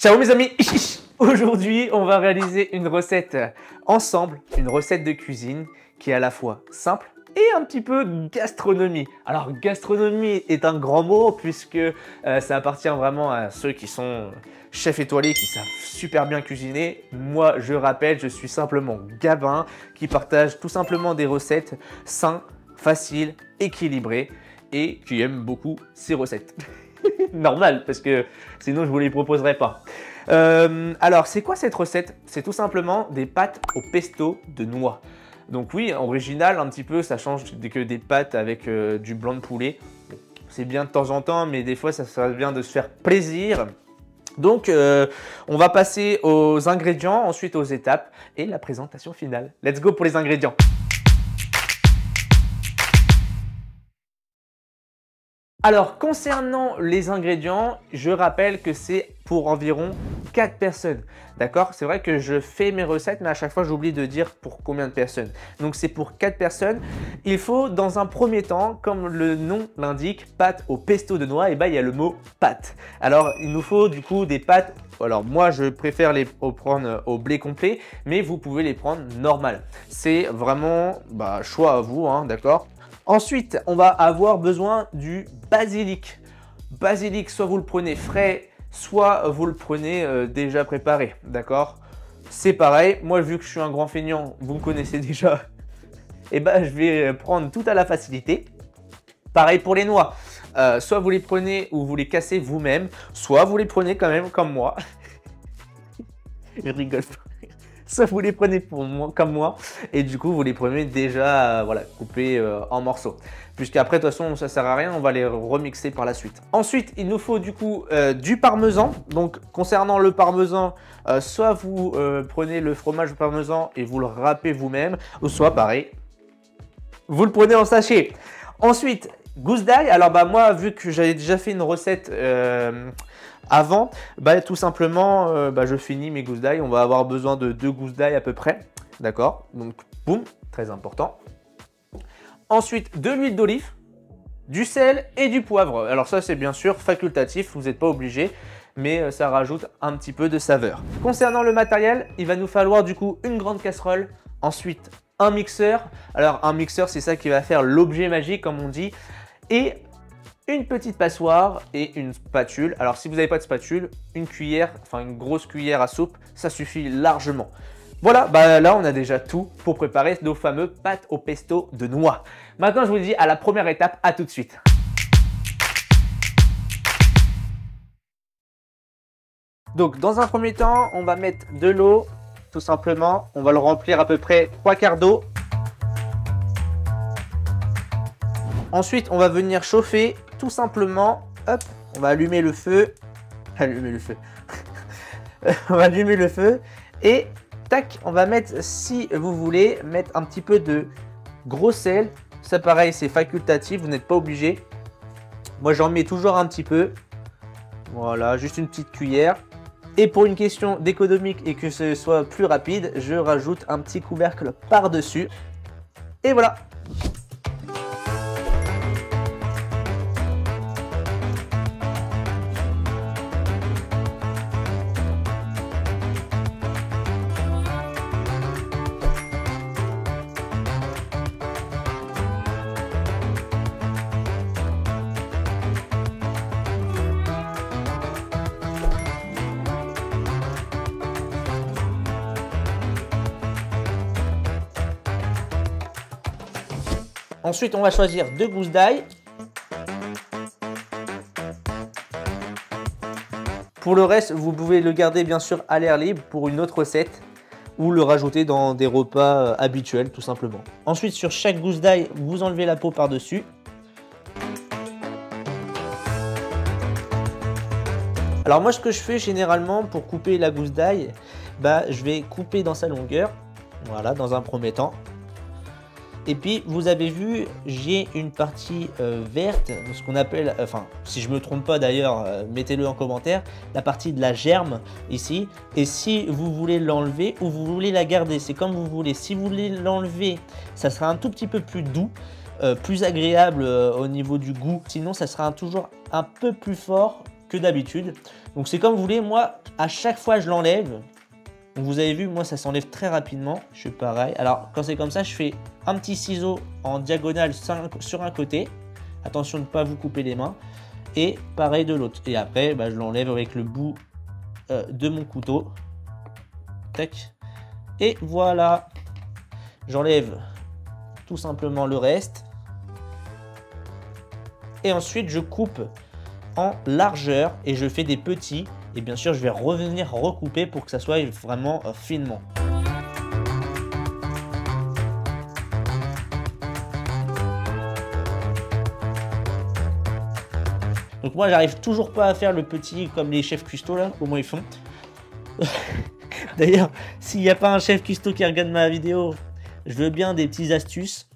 Ciao mes amis. Aujourd'hui on va réaliser une recette ensemble, une recette de cuisine qui est à la fois simple et un petit peu gastronomie. Alors gastronomie est un grand mot puisque ça appartient vraiment à ceux qui sont chefs étoilés, qui savent super bien cuisiner. Moi je rappelle, je suis simplement Gabin qui partage tout simplement des recettes sains, faciles, équilibrées et qui aime beaucoup ces recettes. Normal, parce que sinon je vous les proposerais pas. Alors, c'est quoi cette recette? C'est tout simplement des pâtes au pesto de noix. Donc oui, original un petit peu, ça change que des pâtes avec du blanc de poulet. C'est bien de temps en temps, mais des fois ça serait bien de se faire plaisir. Donc, on va passer aux ingrédients, ensuite aux étapes et la présentation finale. Let's go pour les ingrédients. Alors, concernant les ingrédients, je rappelle que c'est pour environ 4 personnes. D'accord? C'est vrai que je fais mes recettes, mais à chaque fois, j'oublie de dire pour combien de personnes. Donc, c'est pour 4 personnes. Il faut, dans un premier temps, comme le nom l'indique, pâte au pesto de noix, et ben, il y a le mot pâte. Alors, il nous faut du coup des pâtes. Alors, moi, je préfère les prendre au blé complet, mais vous pouvez les prendre normales. C'est vraiment choix à vous, hein, d'accord? Ensuite, on va avoir besoin du basilic. Basilic, soit vous le prenez frais, soit vous le prenez déjà préparé, d'accord? C'est pareil, moi vu que je suis un grand feignant, vous me connaissez déjà, et ben je vais prendre tout à la facilité. Pareil pour les noix, soit vous les prenez ou vous les cassez vous-même, soit vous les prenez quand même comme moi. Je rigole pas. Soit vous les prenez pour moi, comme moi, et du coup vous les prenez déjà voilà, coupés en morceaux. Puisqu'après de toute façon ça sert à rien, on va les remixer par la suite. Ensuite il nous faut du coup du parmesan. Donc concernant le parmesan, soit vous prenez le fromage parmesan et vous le râpez vous-même, ou soit pareil, vous le prenez en sachet. Ensuite gousse d'ail. Alors moi vu que j'avais déjà fait une recette avant, tout simplement, je finis mes gousses d'ail. On va avoir besoin de 2 gousses d'ail à peu près. D'accord? Donc, boum, très important. Ensuite, de l'huile d'olive, du sel et du poivre. Alors ça, c'est bien sûr facultatif, vous n'êtes pas obligé, mais ça rajoute un petit peu de saveur. Concernant le matériel, il va nous falloir du coup une grande casserole. Ensuite, un mixeur. Alors, un mixeur, c'est ça qui va faire l'objet magique, comme on dit. Et une petite passoire et une spatule. Alors si vous n'avez pas de spatule, une cuillère, enfin une grosse cuillère à soupe, ça suffit largement. Voilà, là on a déjà tout pour préparer nos fameux pâtes au pesto de noix. Maintenant je vous dis à la première étape, à tout de suite. Donc dans un premier temps, on va mettre de l'eau, tout simplement. On va le remplir à peu près 3 quarts d'eau. Ensuite, on va venir chauffer tout simplement. Hop, on va allumer le feu. Allumer le feu. On va allumer le feu. Et tac, on va mettre, si vous voulez, mettre un petit peu de gros sel. Ça pareil, c'est facultatif, vous n'êtes pas obligé. Moi, j'en mets toujours un petit peu. Voilà, juste une petite cuillère. Et pour une question d'économique et que ce soit plus rapide, je rajoute un petit couvercle par-dessus. Et voilà. Ensuite, on va choisir 2 gousses d'ail. Pour le reste, vous pouvez le garder bien sûr à l'air libre pour une autre recette ou le rajouter dans des repas habituels tout simplement. Ensuite, sur chaque gousse d'ail, vous enlevez la peau par-dessus. Alors moi, ce que je fais généralement pour couper la gousse d'ail, je vais couper dans sa longueur. Voilà, dans un premier temps. Et puis vous avez vu, j'ai une partie verte, ce qu'on appelle, enfin si je me trompe pas d'ailleurs, mettez-le en commentaire, la partie de la germe ici. Et si vous voulez l'enlever ou vous voulez la garder, c'est comme vous voulez. Si vous voulez l'enlever, ça sera un tout petit peu plus doux, plus agréable au niveau du goût. Sinon ça sera toujours un peu plus fort que d'habitude. Donc c'est comme vous voulez, moi à chaque fois je l'enlève. Donc vous avez vu, moi ça s'enlève très rapidement. Je fais pareil. Alors quand c'est comme ça, je fais un petit ciseau en diagonale sur un côté. Attention de ne pas vous couper les mains. Et pareil de l'autre. Et après, je l'enlève avec le bout de mon couteau. Tac. Et voilà. J'enlève tout simplement le reste. Et ensuite, je coupe en largeur et je fais des petits. Et bien sûr, je vais revenir recouper pour que ça soit vraiment finement. Donc moi, j'arrive toujours pas à faire le petit comme les chefs cuistots là, comment ils font. D'ailleurs, s'il n'y a pas un chef cuistot qui regarde ma vidéo, je veux bien des petites astuces.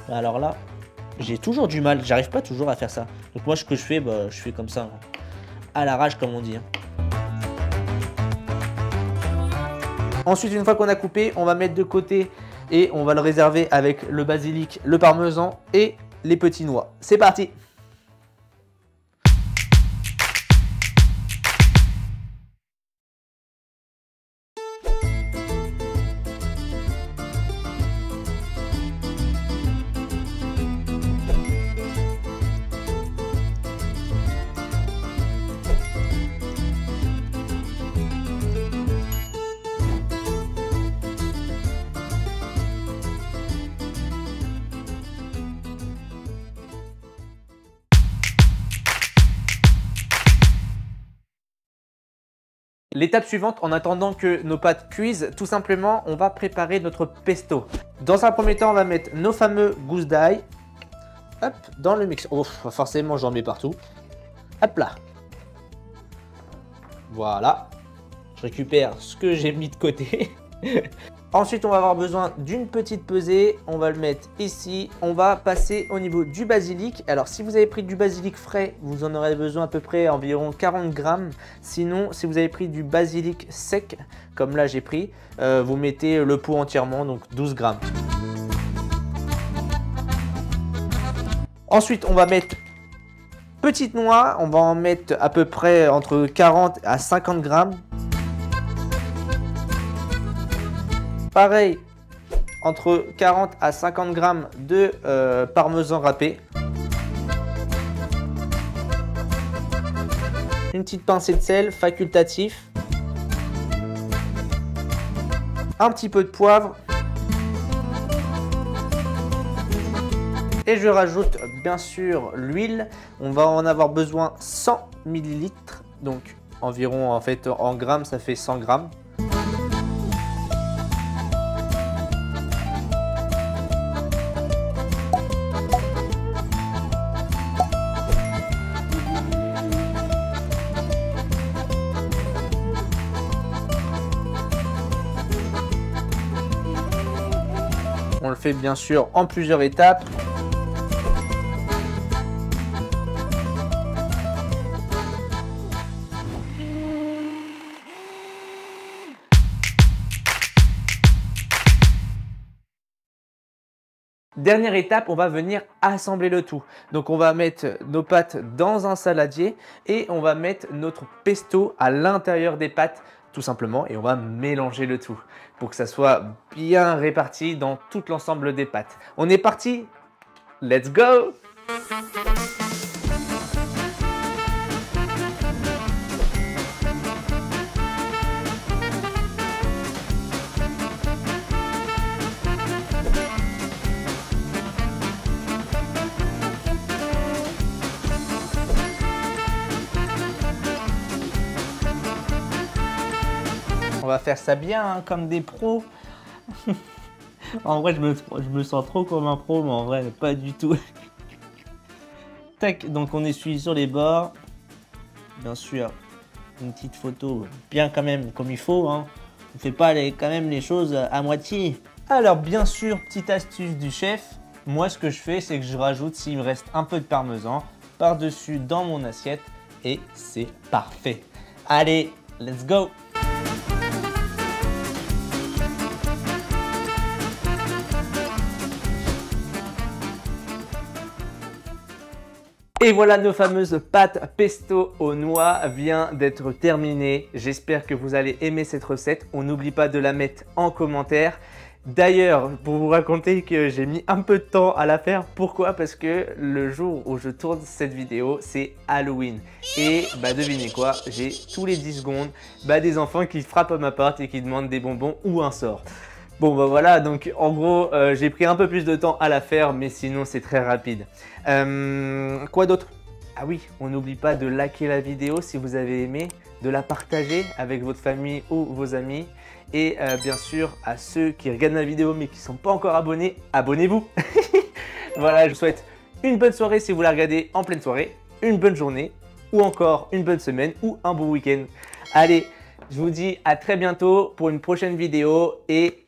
Alors là, j'ai toujours du mal, j'arrive pas toujours à faire ça. Donc moi, ce que je fais comme ça, à l'arrache comme on dit. Ensuite, une fois qu'on a coupé, on va mettre de côté et on va le réserver avec le basilic, le parmesan et les petits noix. C'est parti! L'étape suivante, en attendant que nos pâtes cuisent, tout simplement, on va préparer notre pesto. Dans un premier temps, on va mettre nos fameux gousses d'ail. Hop, dans le mix. Oh, forcément, j'en mets partout. Hop là. Voilà. Je récupère ce que j'ai mis de côté. Ensuite, on va avoir besoin d'une petite pesée. On va le mettre ici. On va passer au niveau du basilic. Alors, si vous avez pris du basilic frais, vous en aurez besoin à peu près environ 40 grammes. Sinon, si vous avez pris du basilic sec, comme là j'ai pris, vous mettez le pot entièrement, donc 12 grammes. Ensuite, on va mettre petite noix. On va en mettre à peu près entre 40 à 50 grammes. Pareil, entre 40 à 50 grammes de parmesan râpé. Une petite pincée de sel facultatif. Un petit peu de poivre. Et je rajoute bien sûr l'huile. On va en avoir besoin 100 ml. Donc environ en grammes, ça fait 100 grammes. On le fait bien sûr en plusieurs étapes. Dernière étape, on va venir assembler le tout. Donc on va mettre nos pâtes dans un saladier et on va mettre notre pesto à l'intérieur des pâtes tout simplement et on va mélanger le tout pour que ça soit bien réparti dans tout l'ensemble des pâtes. On est parti, let's go! On va faire ça bien, hein, comme des pros. En vrai, je me sens trop comme un pro, mais en vrai, pas du tout. Tac, donc on essuie sur les bords. Bien sûr, une petite photo bien quand même comme il faut. Hein. On ne fait pas quand même les choses à moitié. Alors bien sûr, petite astuce du chef. Moi, ce que je fais, c'est que je rajoute, s'il me reste un peu de parmesan, par-dessus dans mon assiette. Et c'est parfait. Allez, let's go! Et voilà, nos fameuses pâtes pesto aux noix vient d'être terminées. J'espère que vous allez aimer cette recette. On n'oublie pas de la mettre en commentaire. D'ailleurs, pour vous raconter que j'ai mis un peu de temps à la faire, pourquoi? Parce que le jour où je tourne cette vidéo, c'est Halloween. Et bah devinez quoi, j'ai tous les 10 secondes des enfants qui frappent à ma porte et qui demandent des bonbons ou un sort. Bon bah voilà, donc en gros, j'ai pris un peu plus de temps à la faire, mais sinon c'est très rapide. Quoi d'autre? Ah oui, on n'oublie pas de liker la vidéo si vous avez aimé, de la partager avec votre famille ou vos amis. Et bien sûr, à ceux qui regardent la vidéo mais qui ne sont pas encore abonnés, abonnez-vous. Voilà, je vous souhaite une bonne soirée si vous la regardez en pleine soirée, une bonne journée, ou encore une bonne semaine ou un bon week-end. Allez, je vous dis à très bientôt pour une prochaine vidéo et